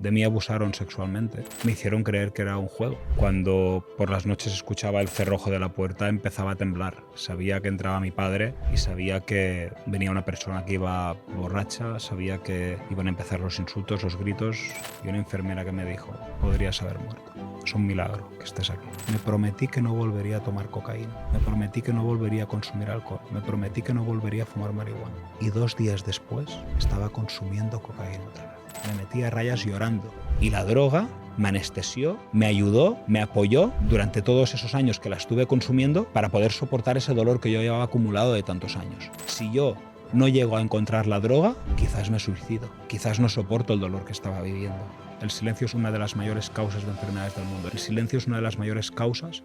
De mí abusaron sexualmente. Me hicieron creer que era un juego. Cuando por las noches escuchaba el cerrojo de la puerta empezaba a temblar. Sabía que entraba mi padre y sabía que venía una persona que iba borracha, sabía que iban a empezar los insultos, los gritos, y una enfermera que me dijo: podrías haber muerto. Es un milagro que estés aquí. Me prometí que no volvería a tomar cocaína. Me prometí que no volvería a consumir alcohol. Me prometí que no volvería a fumar marihuana. Y 2 días después estaba consumiendo cocaína otra vez. Me metí a rayas llorando. Y la droga me anestesió, me ayudó, me apoyó durante todos esos años que la estuve consumiendo para poder soportar ese dolor que yo llevaba acumulado de tantos años. Si yo no llego a encontrar la droga, quizás me suicido. Quizás no soporto el dolor que estaba viviendo. El silencio es una de las mayores causas de enfermedades del mundo. El silencio es una de las mayores causas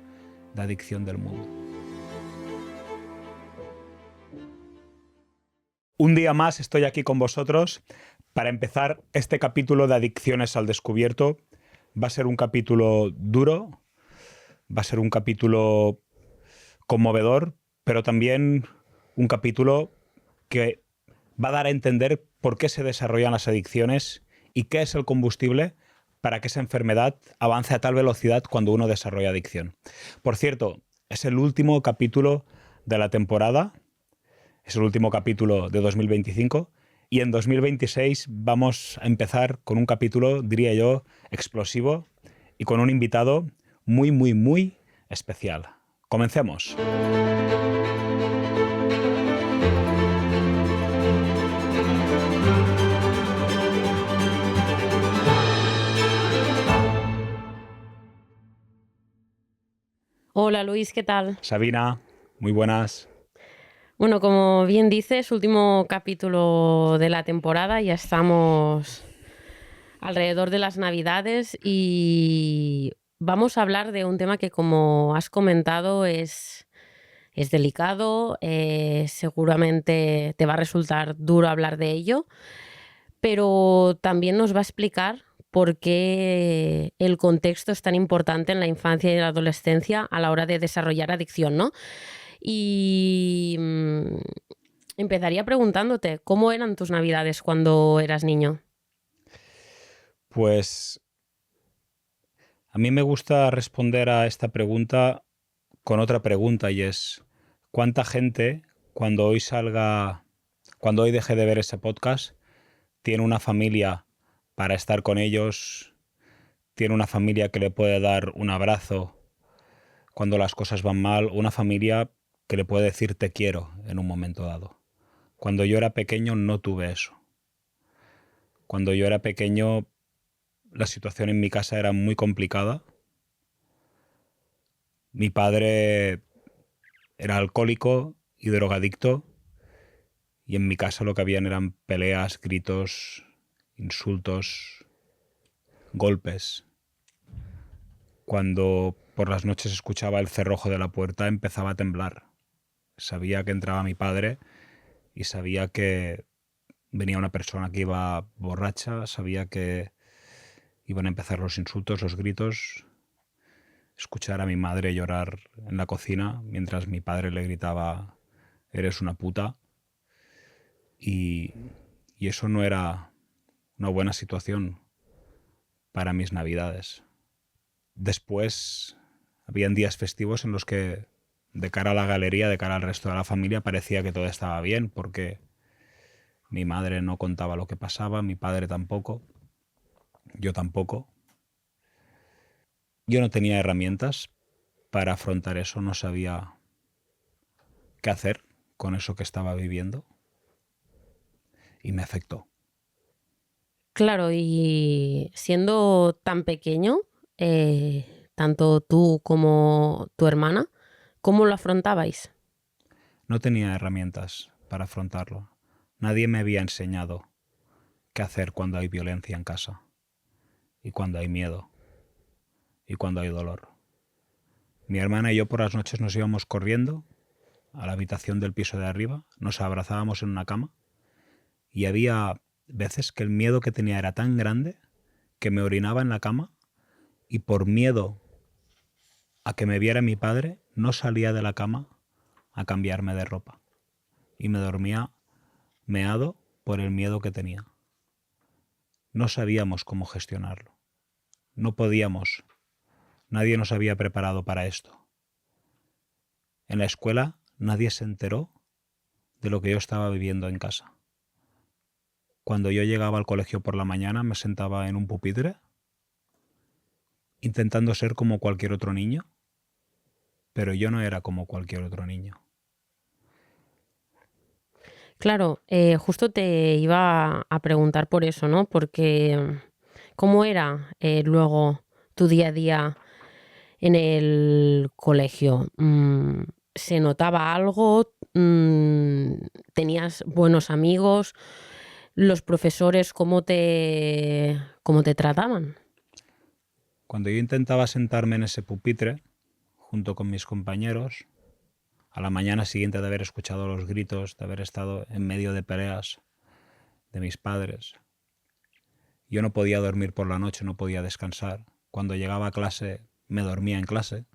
de adicción del mundo. Un día más estoy aquí con vosotros para empezar este capítulo de Adicciones al Descubierto. Va a ser un capítulo duro, va a ser un capítulo conmovedor, pero también un capítulo que va a dar a entender por qué se desarrollan las adicciones y qué es el combustible para que esa enfermedad avance a tal velocidad cuando uno desarrolla adicción. Por cierto, es el último capítulo de la temporada, es el último capítulo de 2025 y en 2026 vamos a empezar con un capítulo, diría yo, explosivo y con un invitado muy, muy, muy especial. Comencemos. Hola Luis, ¿qué tal? Sabina, muy buenas. Bueno, como bien dices, último capítulo de la temporada, ya estamos alrededor de las Navidades y vamos a hablar de un tema que, como has comentado, es delicado, seguramente te va a resultar duro hablar de ello, pero también nos va a explicar por qué el contexto es tan importante en la infancia y la adolescencia a la hora de desarrollar adicción, ¿no? Y empezaría preguntándote, ¿cómo eran tus navidades cuando eras niño? Pues a mí me gusta responder a esta pregunta con otra pregunta y es: ¿cuánta gente cuando hoy deje de ver ese podcast, tiene una familia para estar con ellos, tiene una familia que le puede dar un abrazo cuando las cosas van mal, una familia que le puede decir te quiero en un momento dado? Cuando yo era pequeño no tuve eso. Cuando yo era pequeño la situación en mi casa era muy complicada. Mi padre era alcohólico y drogadicto y en mi casa lo que habían eran peleas, gritos, insultos, golpes. Cuando por las noches escuchaba el cerrojo de la puerta empezaba a temblar. Sabía que entraba mi padre y sabía que venía una persona que iba borracha, sabía que iban a empezar los insultos, los gritos. Escuchar a mi madre llorar en la cocina mientras mi padre le gritaba eres una puta. Y eso no era una buena situación para mis navidades. Después habían días festivos en los que, de cara a la galería, de cara al resto de la familia, parecía que todo estaba bien porque mi madre no contaba lo que pasaba, mi padre tampoco, yo tampoco. Yo no tenía herramientas para afrontar eso, no sabía qué hacer con eso que estaba viviendo y me afectó. Claro, y siendo tan pequeño, tanto tú como tu hermana, ¿cómo lo afrontabais? No tenía herramientas para afrontarlo. Nadie me había enseñado qué hacer cuando hay violencia en casa y cuando hay miedo y cuando hay dolor. Mi hermana y yo por las noches nos íbamos corriendo a la habitación del piso de arriba, nos abrazábamos en una cama y había veces que el miedo que tenía era tan grande que me orinaba en la cama y por miedo a que me viera mi padre no salía de la cama a cambiarme de ropa y me dormía meado por el miedo que tenía. no sabíamos cómo gestionarlo. No podíamos. Nadie nos había preparado para esto. En la escuela nadie se enteró de lo que yo estaba viviendo en casa. Cuando yo llegaba al colegio por la mañana me sentaba en un pupitre intentando ser como cualquier otro niño, pero yo no era como cualquier otro niño. Claro, justo te iba a preguntar por eso, ¿no? Porque ¿cómo era luego tu día a día en el colegio? ¿Se notaba algo? ¿Tenías buenos amigos? ¿Los profesores cómo te trataban? Cuando yo intentaba sentarme en ese pupitre, junto con mis compañeros, a la mañana siguiente de haber escuchado los gritos, de haber estado en medio de peleas de mis padres, yo no podía dormir por la noche, no podía descansar. Cuando llegaba a clase, me dormía en clase,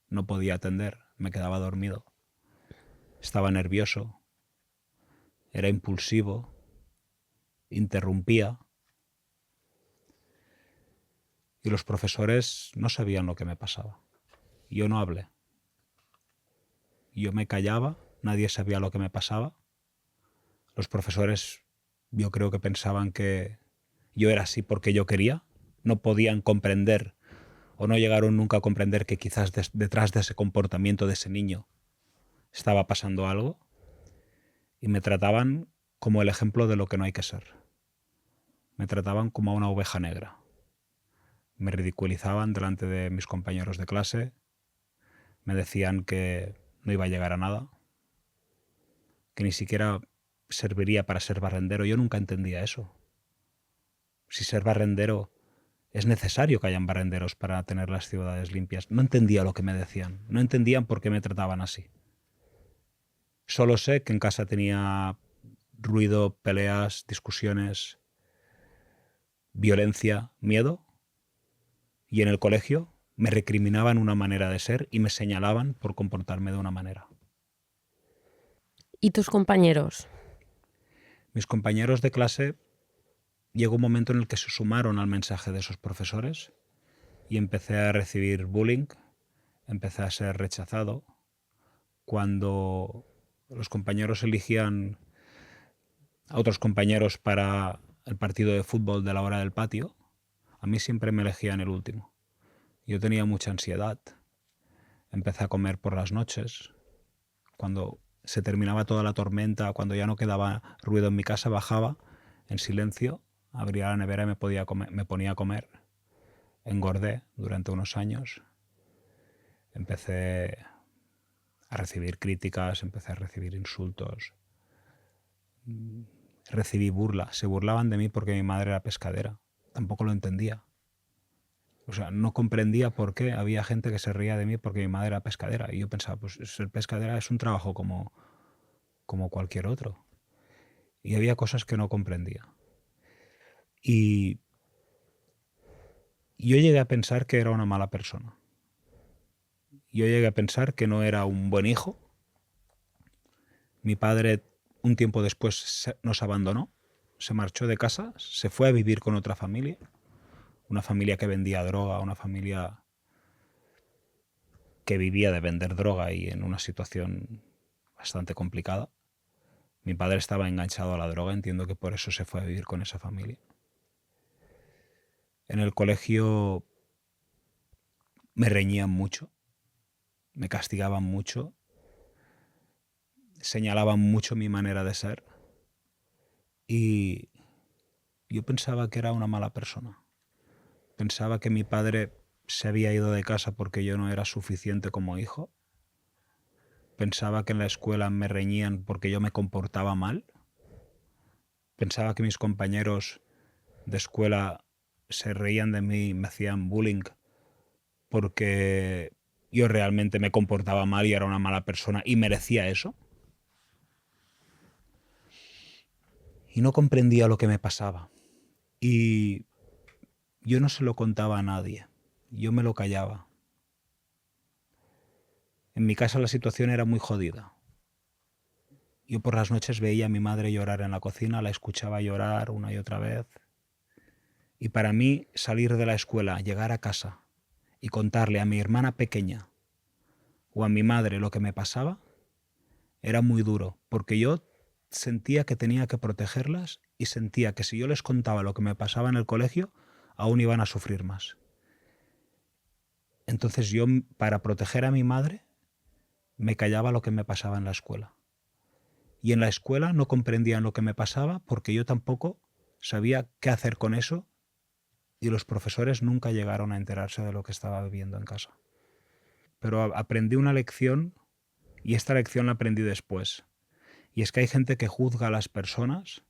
no podía atender, me quedaba dormido. Estaba nervioso, era impulsivo, interrumpía. Y los profesores no sabían lo que me pasaba. Yo no hablé. Yo me callaba, nadie sabía lo que me pasaba. Los profesores, yo creo que pensaban que yo era así porque yo quería. No podían comprender o no llegaron nunca a comprender que quizás detrás de ese comportamiento de ese niño estaba pasando algo. Y me trataban como el ejemplo de lo que no hay que ser. Me trataban como a una oveja negra. Me ridiculizaban delante de mis compañeros de clase. Me decían que no iba a llegar a nada, que ni siquiera serviría para ser barrendero. Yo nunca entendía eso. Si ser barrendero es necesario que hayan barrenderos para tener las ciudades limpias. No entendía lo que me decían. No entendían por qué me trataban así. Solo sé que en casa tenía ruido, peleas, discusiones, violencia, miedo. Y en el colegio me recriminaban una manera de ser y me señalaban por comportarme de una manera. ¿Y tus compañeros? Mis compañeros de clase, llegó un momento en el que se sumaron al mensaje de esos profesores y empecé a recibir bullying, empecé a ser rechazado. Cuando los compañeros eligían a otros compañeros para el partido de fútbol de la hora del patio, a mí siempre me elegían el último. Yo tenía mucha ansiedad. Empecé a comer por las noches. Cuando se terminaba toda la tormenta, cuando ya no quedaba ruido en mi casa, bajaba en silencio, abría la nevera y me ponía a comer. Engordé durante unos años. Empecé a recibir críticas, empecé a recibir insultos. Recibí burla. Se burlaban de mí porque mi madre era pescadera. Tampoco lo entendía. O sea, no comprendía por qué había gente que se reía de mí porque mi madre era pescadera. Y yo pensaba, pues ser pescadera es un trabajo como cualquier otro. Y había cosas que no comprendía. Y yo llegué a pensar que era una mala persona. Yo llegué a pensar que no era un buen hijo. Mi padre, un tiempo después, nos abandonó, se marchó de casa, se fue a vivir con otra familia, una familia que vendía droga, una familia que vivía de vender droga y en una situación bastante complicada. Mi padre estaba enganchado a la droga, entiendo que por eso se fue a vivir con esa familia. En el colegio me reñían mucho, me castigaban mucho, señalaban mucho mi manera de ser y yo pensaba que era una mala persona. Pensaba que mi padre se había ido de casa porque yo no era suficiente como hijo. Pensaba que en la escuela me reñían porque yo me comportaba mal. Pensaba que mis compañeros de escuela se reían de mí, me hacían bullying porque yo realmente me comportaba mal y era una mala persona y merecía eso. Y no comprendía lo que me pasaba. Y yo no se lo contaba a nadie. Yo me lo callaba. En mi casa la situación era muy jodida. Yo por las noches veía a mi madre llorar en la cocina, la escuchaba llorar una y otra vez. Y para mí salir de la escuela, llegar a casa y contarle a mi hermana pequeña o a mi madre lo que me pasaba, era muy duro, porque yo sentía que tenía que protegerlas y sentía que si yo les contaba lo que me pasaba en el colegio, aún iban a sufrir más. Entonces yo, para proteger a mi madre, me callaba lo que me pasaba en la escuela. Y en la escuela no comprendían lo que me pasaba porque yo tampoco sabía qué hacer con eso y los profesores nunca llegaron a enterarse de lo que estaba viviendo en casa. Pero aprendí una lección y esta lección la aprendí después. Y es que hay gente que juzga a las personas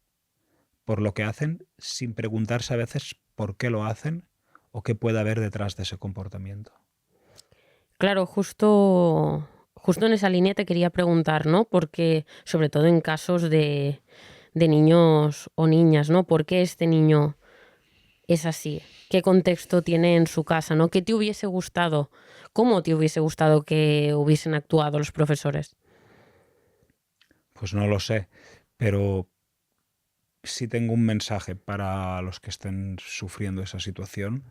por lo que hacen sin preguntarse a veces por qué lo hacen o qué puede haber detrás de ese comportamiento. Claro, justo en esa línea te quería preguntar, ¿no? Porque, sobre todo en casos de niños o niñas, ¿no? ¿Por qué este niño es así? ¿Qué contexto tiene en su casa, ¿no? ¿Qué te hubiese gustado? ¿Cómo te hubiese gustado que hubiesen actuado los profesores? Pues no lo sé, pero sí tengo un mensaje para los que estén sufriendo esa situación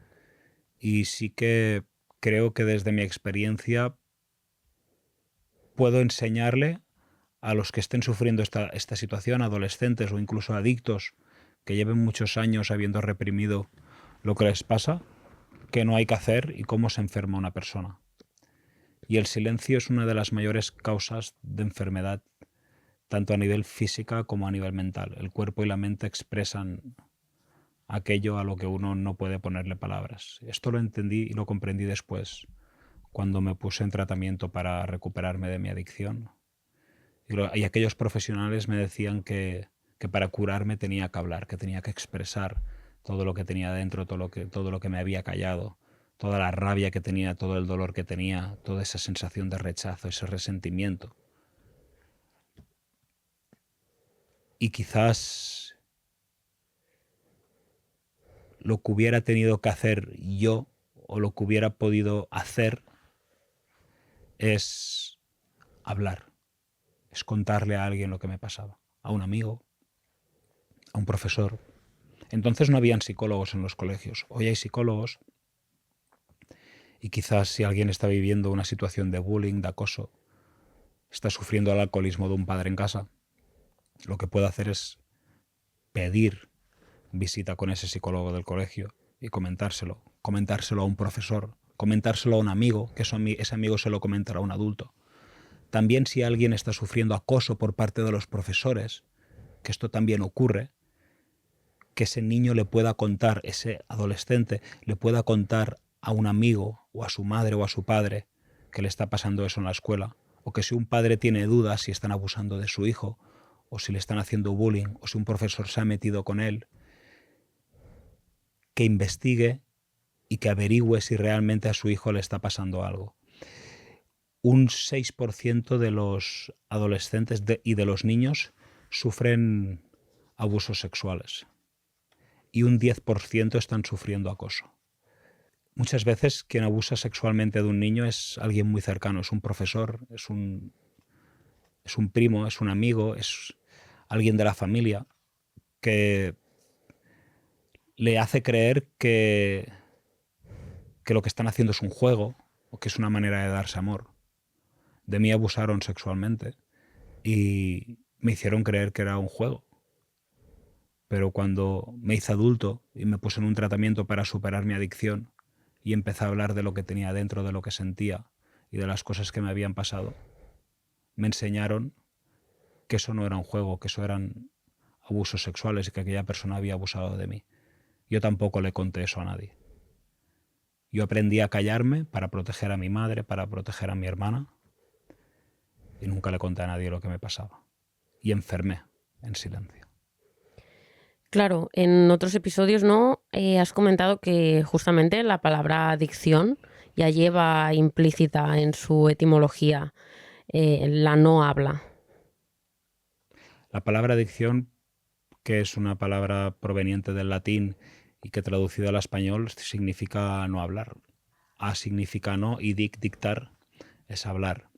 y sí que creo que desde mi experiencia puedo enseñarle a los que estén sufriendo esta situación, adolescentes o incluso adictos que lleven muchos años habiendo reprimido lo que les pasa, qué no hay que hacer y cómo se enferma una persona. Y el silencio es una de las mayores causas de enfermedad, tanto a nivel física como a nivel mental. El cuerpo y la mente expresan aquello a lo que uno no puede ponerle palabras. Esto lo entendí y lo comprendí después, cuando me puse en tratamiento para recuperarme de mi adicción. Y aquellos profesionales me decían que para curarme tenía que hablar, que tenía que expresar todo lo que tenía dentro, todo lo que me había callado, toda la rabia que tenía, todo el dolor que tenía, toda esa sensación de rechazo, ese resentimiento. Y quizás lo que hubiera tenido que hacer yo o lo que hubiera podido hacer es hablar, es contarle a alguien lo que me pasaba, a un amigo, a un profesor. Entonces no habían psicólogos en los colegios. Hoy hay psicólogos y quizás si alguien está viviendo una situación de bullying, de acoso, está sufriendo el alcoholismo de un padre en casa, lo que puede hacer es pedir visita con ese psicólogo del colegio y comentárselo a un profesor, comentárselo a un amigo, que ese amigo se lo comentará a un adulto. También si alguien está sufriendo acoso por parte de los profesores, que esto también ocurre, que ese niño le pueda contar, ese adolescente le pueda contar a un amigo o a su madre o a su padre que le está pasando eso en la escuela, o que si un padre tiene dudas si están abusando de su hijo, o si le están haciendo bullying, o si un profesor se ha metido con él, que investigue y que averigüe si realmente a su hijo le está pasando algo. Un 6% de los adolescentes y de los niños sufren abusos sexuales y un 10% están sufriendo acoso. Muchas veces quien abusa sexualmente de un niño es alguien muy cercano, es un profesor, es un primo, es un amigo, es alguien de la familia que le hace creer que lo que están haciendo es un juego o que es una manera de darse amor. De mí abusaron sexualmente y me hicieron creer que era un juego. Pero cuando me hice adulto y me puse en un tratamiento para superar mi adicción y empecé a hablar de lo que tenía dentro, de lo que sentía y de las cosas que me habían pasado, me enseñaron que eso no era un juego, que eso eran abusos sexuales y que aquella persona había abusado de mí. Yo tampoco le conté eso a nadie. Yo aprendí a callarme para proteger a mi madre, para proteger a mi hermana, y nunca le conté a nadie lo que me pasaba. Y enfermé en silencio. Claro, en otros episodios, ¿no? Has comentado que justamente la palabra adicción ya lleva implícita en su etimología la no habla. La palabra adicción, que es una palabra proveniente del latín y que traducido al español significa no hablar. A significa no y dictar es hablar.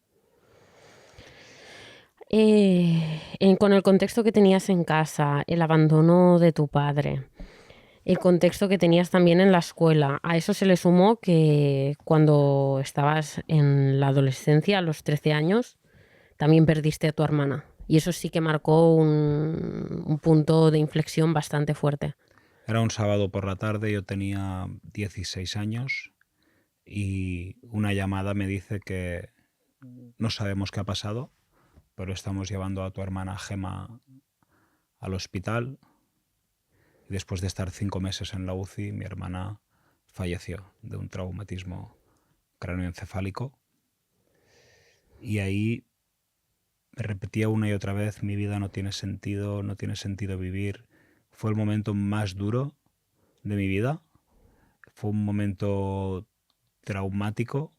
Con el contexto que tenías en casa, el abandono de tu padre, el contexto que tenías también en la escuela. A eso se le sumó que cuando estabas en la adolescencia, a los 13 años, también perdiste a tu hermana. Y eso sí que marcó un punto de inflexión bastante fuerte. Era un sábado por la tarde, yo tenía 16 años y una llamada me dice que no sabemos qué ha pasado, pero estamos llevando a tu hermana Gema al hospital. Y después de estar 5 meses en la UCI, mi hermana falleció de un traumatismo cráneoencefálico. Y ahí me repetía una y otra vez, mi vida no tiene sentido, no tiene sentido vivir. Fue el momento más duro de mi vida. Fue un momento traumático.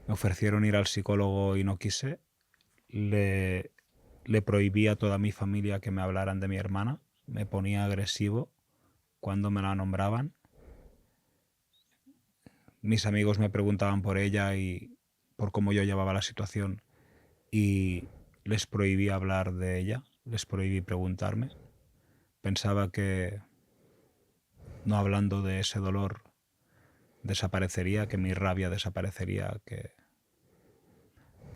Me ofrecieron ir al psicólogo y no quise. Le prohibí a toda mi familia que me hablaran de mi hermana. Me ponía agresivo cuando me la nombraban. Mis amigos me preguntaban por ella y por cómo yo llevaba la situación y les prohibí hablar de ella, les prohibí preguntarme. Pensaba que no hablando de ese dolor desaparecería, que mi rabia desaparecería, que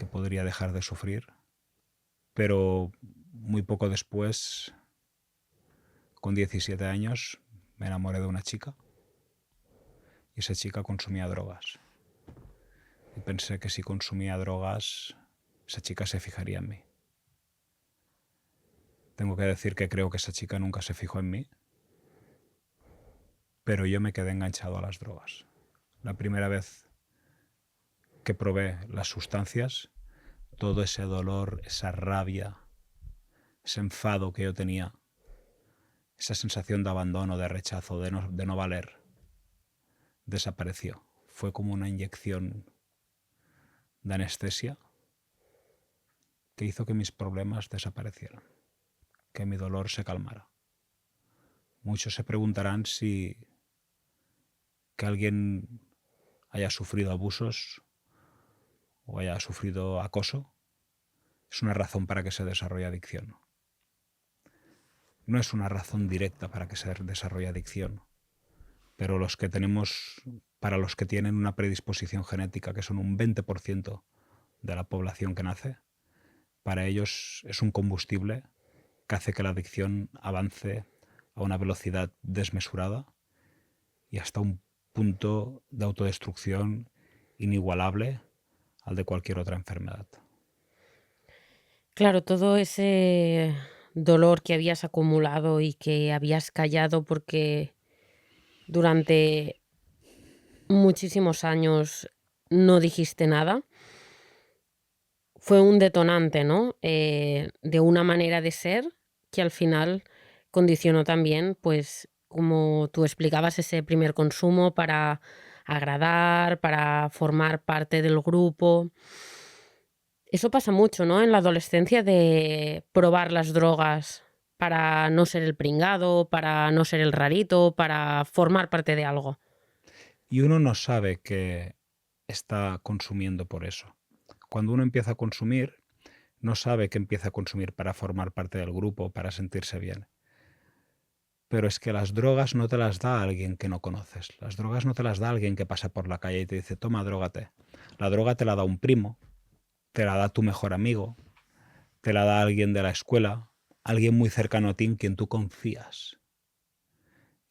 podría dejar de sufrir. Pero muy poco después, con 17 años, me enamoré de una chica y esa chica consumía drogas. Y pensé que si consumía drogas, esa chica se fijaría en mí. Tengo que decir que creo que esa chica nunca se fijó en mí, pero yo me quedé enganchado a las drogas. La primera vez que probé las sustancias, todo ese dolor, esa rabia, ese enfado que yo tenía, esa sensación de abandono, de rechazo, de no valer, desapareció. Fue como una inyección de anestesia que hizo que mis problemas desaparecieran, que mi dolor se calmara. Muchos se preguntarán si que alguien haya sufrido abusos o haya sufrido acoso es una razón para que se desarrolle adicción. No es una razón directa para que se desarrolle adicción, pero para los que tienen una predisposición genética, que son un 20% de la población que nace, para ellos es un combustible que hace que la adicción avance a una velocidad desmesurada y hasta un punto de autodestrucción inigualable al de cualquier otra enfermedad. Claro, todo ese dolor que habías acumulado y que habías callado porque durante muchísimos años no dijiste nada, fue un detonante, ¿no? De una manera de ser que al final condicionó también, pues, como tú explicabas, ese primer consumo para agradar, para formar parte del grupo. Eso pasa mucho, ¿no? En la adolescencia de probar las drogas para no ser el pringado, para no ser el rarito, para formar parte de algo. Y uno no sabe que está consumiendo por eso. Cuando uno empieza a consumir, no sabe que empieza a consumir para formar parte del grupo, para sentirse bien. Pero es que las drogas no te las da alguien que no conoces. Las drogas no te las da alguien que pasa por la calle y te dice, toma, drógate. La droga te la da un primo, te la da tu mejor amigo, te la da alguien de la escuela, alguien muy cercano a ti en quien tú confías.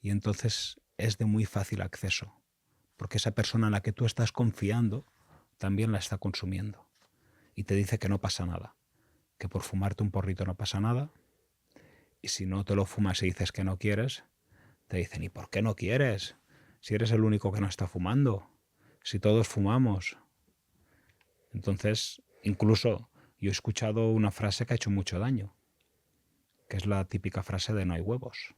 Y entonces es de muy fácil acceso, porque esa persona en la que tú estás confiando también la está consumiendo. Y te dice que no pasa nada, que por fumarte un porrito no pasa nada. Y si no te lo fumas y dices que no quieres, te dicen, ¿y por qué no quieres? Si eres el único que no está fumando, si todos fumamos. Entonces, incluso yo he escuchado una frase que ha hecho mucho daño, que es la típica frase de no hay huevos.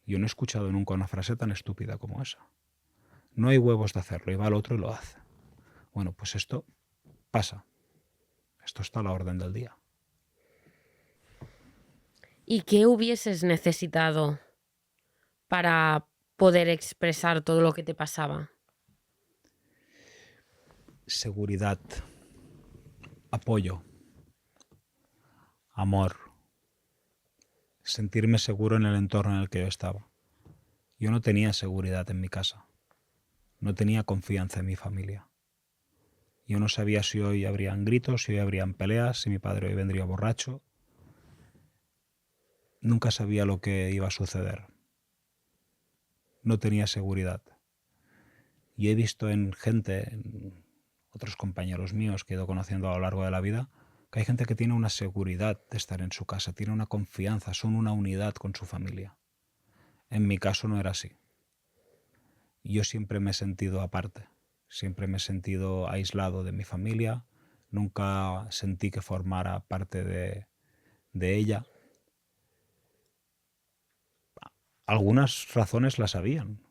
Yo no he escuchado nunca una frase tan estúpida como esa. No hay huevos de hacerlo, y va al otro y lo hace. Bueno, pues esto pasa. Esto está a la orden del día. ¿Y qué hubieses necesitado para poder expresar todo lo que te pasaba? Seguridad, apoyo, amor, sentirme seguro en el entorno en el que yo estaba. Yo no tenía seguridad en mi casa. No tenía confianza en mi familia. Yo no sabía si hoy habrían gritos, si hoy habrían peleas, si mi padre hoy vendría borracho. Nunca sabía lo que iba a suceder. No tenía seguridad. Y he visto en gente, en otros compañeros míos que he ido conociendo a lo largo de la vida, que hay gente que tiene una seguridad de estar en su casa, tiene una confianza, son una unidad con su familia. En mi caso no era así. Yo siempre me he sentido aparte, siempre me he sentido aislado de mi familia, nunca sentí que formara parte de ella. Algunas razones las habían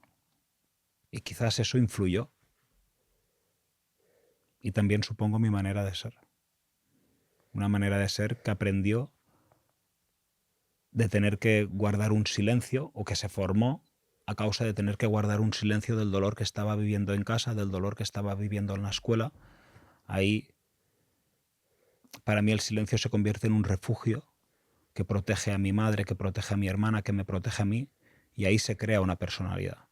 y quizás eso influyó. Y también supongo mi manera de ser. Una manera de ser que aprendió de tener que guardar un silencio o que se formó a causa de tener que guardar un silencio del dolor que estaba viviendo en casa, del dolor que estaba viviendo en la escuela. Ahí, para mí, el silencio se convierte en un refugio que protege a mi madre, que protege a mi hermana, que me protege a mí, y ahí se crea una personalidad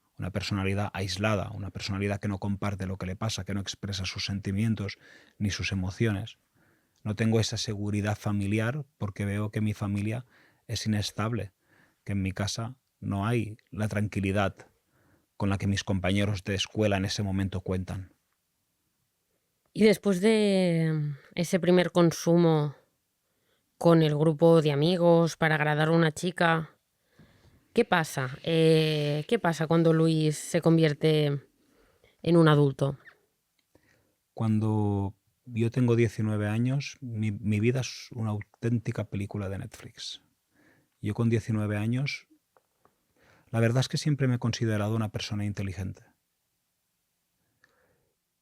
aislada, una personalidad que no comparte lo que le pasa, que no expresa sus sentimientos ni sus emociones. No tengo esa seguridad familiar porque veo que mi familia es inestable, que en mi casa no hay la tranquilidad con la que mis compañeros de escuela en ese momento cuentan. Y después de ese primer consumo con el grupo de amigos para agradar a una chica, ¿qué pasa? ¿Qué pasa cuando Luis se convierte en un adulto? Cuando yo tengo 19 años, mi vida es una auténtica película de Netflix. Yo con 19 años, la verdad es que siempre me he considerado una persona inteligente.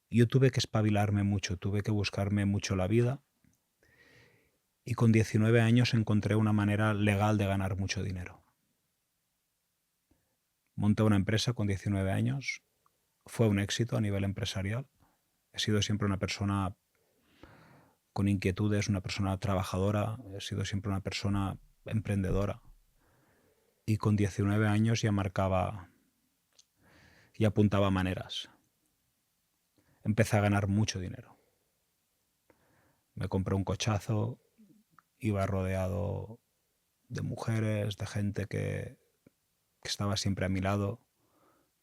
Yo tuve que espabilarme mucho, tuve que buscarme mucho la vida y con 19 años encontré una manera legal de ganar mucho dinero. Monté una empresa con 19 años, fue un éxito a nivel empresarial. He sido siempre una persona con inquietudes, una persona trabajadora, he sido siempre una persona emprendedora. Y con 19 años ya marcaba y apuntaba maneras. Empecé a ganar mucho dinero. Me compré un cochazo, iba rodeado de mujeres, de gente que estaba siempre a mi lado.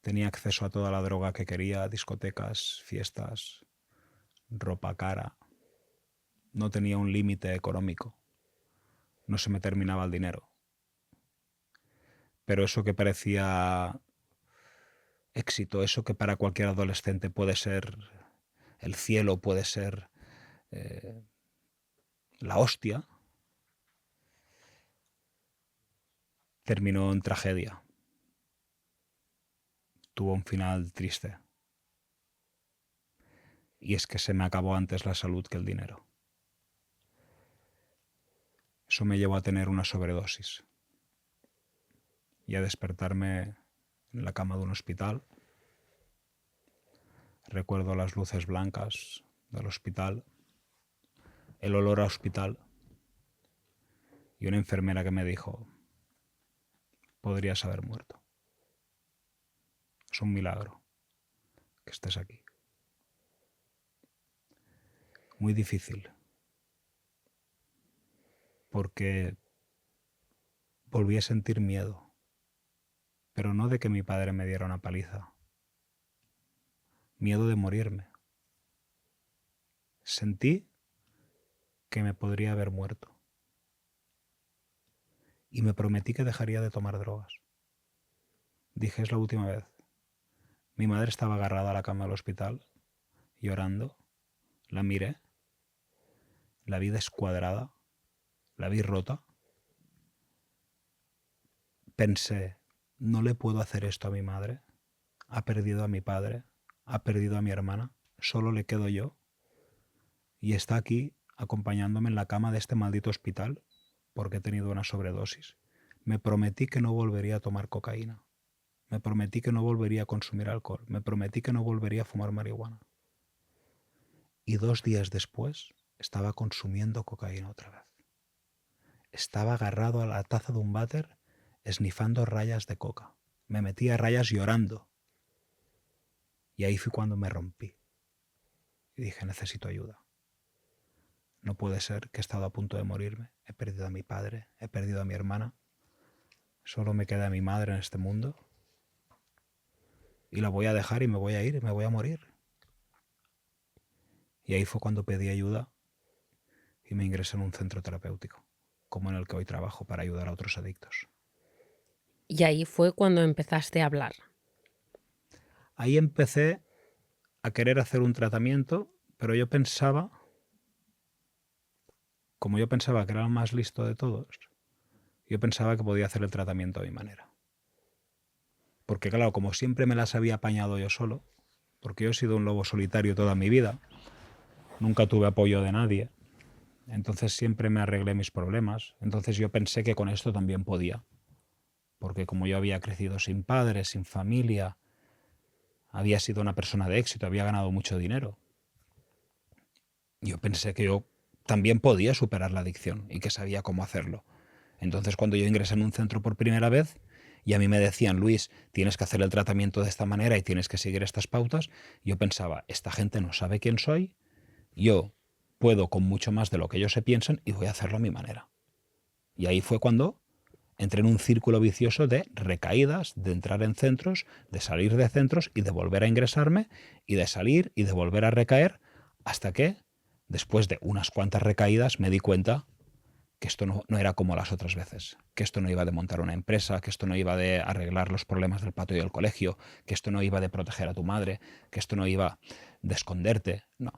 Tenía acceso a toda la droga que quería, discotecas, fiestas, ropa cara. No tenía un límite económico. No se me terminaba el dinero. Pero eso que parecía éxito, eso que para cualquier adolescente puede ser el cielo, puede ser la hostia, terminó en tragedia. Tuvo un final triste. Y es que se me acabó antes la salud que el dinero. Eso me llevó a tener una sobredosis y a despertarme en la cama de un hospital. Recuerdo las luces blancas del hospital, el olor a hospital y una enfermera que me dijo: podrías haber muerto. Es un milagro que estés aquí. Muy difícil, porque volví a sentir miedo, pero no de que mi padre me diera una paliza. Miedo de morirme. Sentí que me podría haber muerto. Y me prometí que dejaría de tomar drogas. Dije, es la última vez. Mi madre estaba agarrada a la cama del hospital, llorando. La miré. La vi descuadrada. La vi rota. Pensé, no le puedo hacer esto a mi madre. Ha perdido a mi padre. Ha perdido a mi hermana. Solo le quedo yo. Y está aquí acompañándome en la cama de este maldito hospital porque he tenido una sobredosis. Me prometí que no volvería a tomar cocaína. Me prometí que no volvería a consumir alcohol. Me prometí que no volvería a fumar marihuana. Y 2 días después estaba consumiendo cocaína otra vez. estaba agarrado a la taza de un váter, esnifando rayas de coca. Me metía rayas llorando. Y ahí fue cuando me rompí. Y dije, necesito ayuda. No puede ser que he estado a punto de morirme. He perdido a mi padre, he perdido a mi hermana. Solo me queda mi madre en este mundo. Y la voy a dejar y me voy a ir, y me voy a morir. Y ahí fue cuando pedí ayuda y me ingresé en un centro terapéutico, como en el que hoy trabajo para ayudar a otros adictos. Y ahí fue cuando empezaste a hablar. Ahí empecé a querer hacer un tratamiento, pero como yo pensaba que era el más listo de todos, yo pensaba que podía hacer el tratamiento a mi manera. Porque claro, como siempre me las había apañado yo solo, porque yo he sido un lobo solitario toda mi vida, nunca tuve apoyo de nadie, entonces siempre me arreglé mis problemas, entonces yo pensé que con esto también podía. Porque como yo había crecido sin padres, sin familia, había sido una persona de éxito, había ganado mucho dinero, yo pensé que yo también podía superar la adicción y que sabía cómo hacerlo. Entonces cuando yo ingresé en un centro por primera vez y a mí me decían, Luis, tienes que hacer el tratamiento de esta manera y tienes que seguir estas pautas, yo pensaba, esta gente no sabe quién soy, yo puedo con mucho más de lo que ellos se piensan y voy a hacerlo a mi manera. Y ahí fue cuando entré en un círculo vicioso de recaídas, de entrar en centros, de salir de centros y de volver a ingresarme y de salir y de volver a recaer hasta que, después de unas cuantas recaídas, me di cuenta que esto no era como las otras veces, que esto no iba de montar una empresa, que esto no iba de arreglar los problemas del patio del colegio, que esto no iba de proteger a tu madre, que esto no iba de esconderte. No.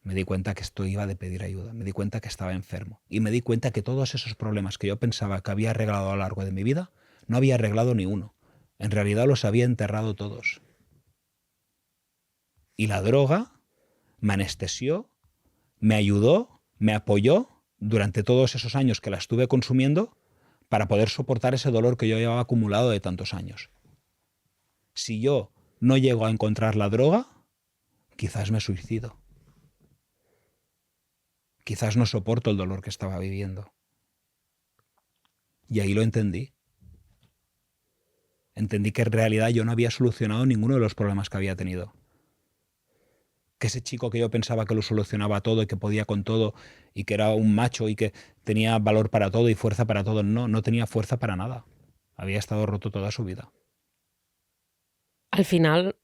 Me di cuenta que esto iba de pedir ayuda, me di cuenta que estaba enfermo y me di cuenta que todos esos problemas que yo pensaba que había arreglado a lo largo de mi vida, no había arreglado ni uno. En realidad los había enterrado todos. Y la droga me anestesió, me ayudó, me apoyó durante todos esos años que la estuve consumiendo para poder soportar ese dolor que yo llevaba acumulado de tantos años. Si yo no llego a encontrar la droga, quizás me suicido. Quizás no soporto el dolor que estaba viviendo. Y ahí lo entendí. Entendí que en realidad yo no había solucionado ninguno de los problemas que había tenido. Que ese chico que yo pensaba que lo solucionaba todo y que podía con todo y que era un macho y que tenía valor para todo y fuerza para todo, no tenía fuerza para nada. Había estado roto toda su vida. Al final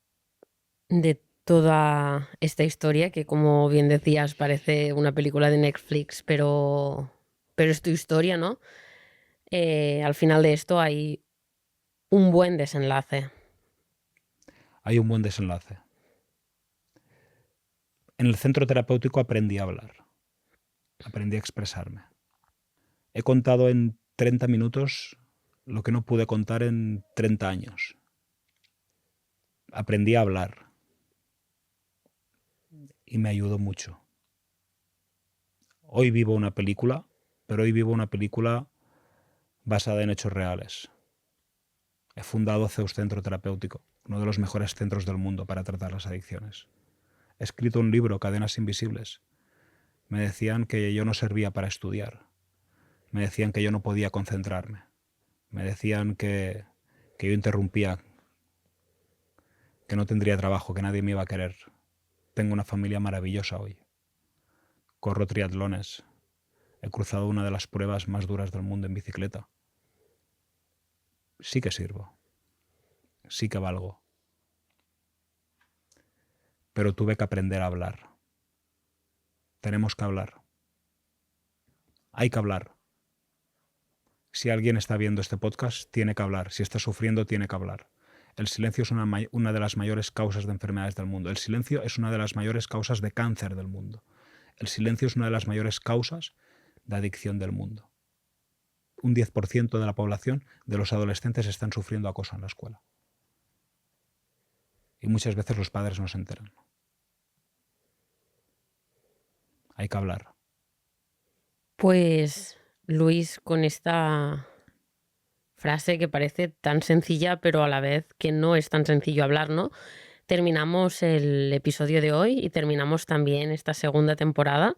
de toda esta historia, que como bien decías parece una película de Netflix, pero es tu historia, ¿no? Al final de esto hay un buen desenlace. Hay un buen desenlace. En el centro terapéutico aprendí a hablar. Aprendí a expresarme. He contado en 30 minutos lo que no pude contar en 30 años. Aprendí a hablar. Y me ayudó mucho. Hoy vivo una película, pero hoy vivo una película basada en hechos reales. He fundado Zeus Centro Terapéutico, uno de los mejores centros del mundo para tratar las adicciones. He escrito un libro, Cadenas Invisibles. Me decían que yo no servía para estudiar. Me decían que yo no podía concentrarme. Me decían que yo interrumpía, que no tendría trabajo, que nadie me iba a querer. Tengo una familia maravillosa hoy. Corro triatlones. He cruzado una de las pruebas más duras del mundo en bicicleta. Sí que sirvo. Sí que valgo. Pero tuve que aprender a hablar. Tenemos que hablar. Hay que hablar. Si alguien está viendo este podcast, tiene que hablar. Si está sufriendo, tiene que hablar. El silencio es una de las mayores causas de enfermedades del mundo. El silencio es una de las mayores causas de cáncer del mundo. El silencio es una de las mayores causas de adicción del mundo. Un 10% de la población de los adolescentes están sufriendo acoso en la escuela. Y muchas veces los padres no se enteran. Hay que hablar. Pues, Luis, con esta frase que parece tan sencilla, pero a la vez que no es tan sencillo hablar, ¿no? Terminamos el episodio de hoy y terminamos también esta segunda temporada.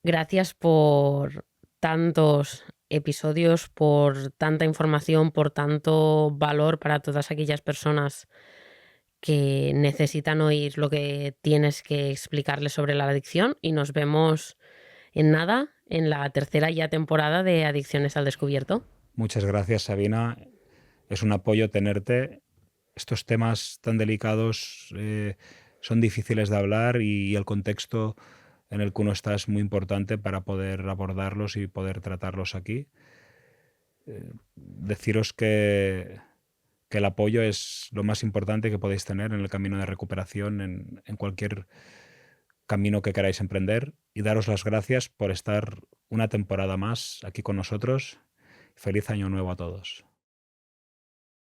Gracias por tantos episodios, por tanta información, por tanto valor para todas aquellas personas que necesitan oír lo que tienes que explicarles sobre la adicción, y nos vemos en nada en la tercera ya temporada de Adicciones al Descubierto. Muchas gracias, Sabina. Es un apoyo tenerte. Estos temas tan delicados son difíciles de hablar y el contexto en el que uno está es muy importante para poder abordarlos y poder tratarlos aquí. Deciros que el apoyo es lo más importante que podéis tener en el camino de recuperación, en cualquier camino que queráis emprender, y daros las gracias por estar una temporada más aquí con nosotros. Feliz año nuevo a todos.